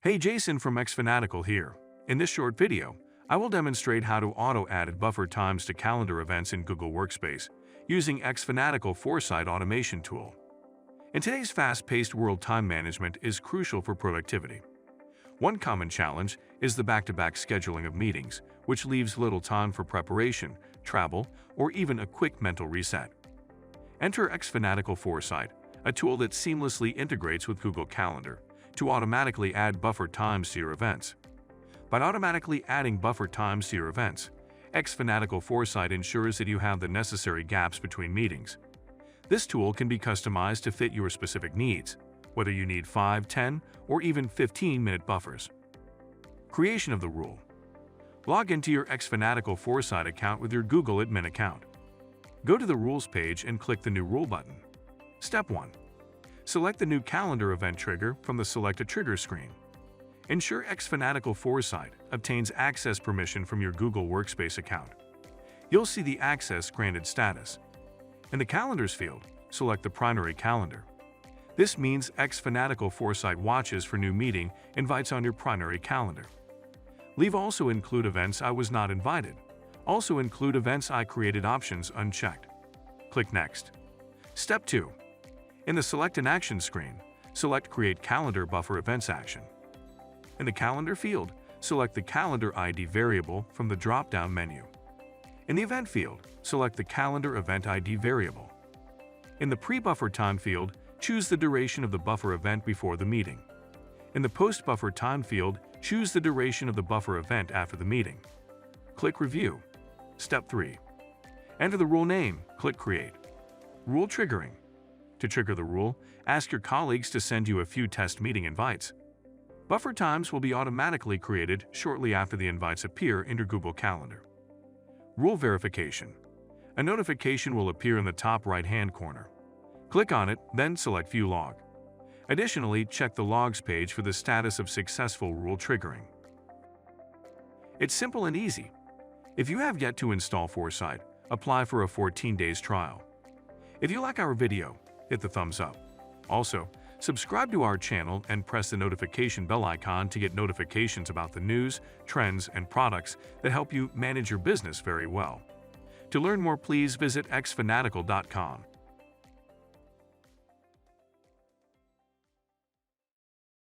Hey, Jason from xFanatical here. In this short video, I will demonstrate how to auto-add buffer times to calendar events in Google Workspace using xFanatical Foresight automation tool. In today's fast-paced world, time management is crucial for productivity. One common challenge is the back-to-back scheduling of meetings, which leaves little time for preparation, travel, or even a quick mental reset. Enter xFanatical Foresight, a tool that seamlessly integrates with Google Calendar to automatically add buffer times to your events. By automatically adding buffer times to your events, xFanatical Foresight ensures that you have the necessary gaps between meetings. This tool can be customized to fit your specific needs, whether you need 5, 10, or even 15-minute buffers. Creation of the rule. Log into your xFanatical Foresight account with your Google admin account. Go to the Rules page and click the New Rule button. Step 1. Select the new calendar event trigger from the Select a Trigger screen. Ensure xFanatical Foresight obtains access permission from your Google Workspace account. You'll see the Access Granted status. In the Calendars field, select the primary calendar. This means xFanatical Foresight watches for new meeting invites on your primary calendar. Leave Also Include Events I Was Not Invited. Also Include Events I Created options unchecked. Click Next. Step 2. In the Select an Action screen, select Create Calendar Buffer Events action. In the Calendar field, select the Calendar ID variable from the drop-down menu. In the Event field, select the Calendar Event ID variable. In the Pre-Buffer Time field, choose the duration of the buffer event before the meeting. In the Post-Buffer Time field, choose the duration of the buffer event after the meeting. Click Review. Step 3. Enter the rule name, click Create. Rule Triggering. To trigger the rule, ask your colleagues to send you a few test meeting invites. Buffer times will be automatically created shortly after the invites appear in your Google Calendar. Rule Verification. A notification will appear in the top right-hand corner. Click on it, then select View Log. Additionally, check the Logs page for the status of successful rule triggering. It's simple and easy. If you have yet to install Foresight, apply for a 14 days trial. If you like our video, hit the thumbs up. Also, subscribe to our channel and press the notification bell icon to get notifications about the news, trends, and products that help you manage your business very well. To learn more, please visit xfanatical.com.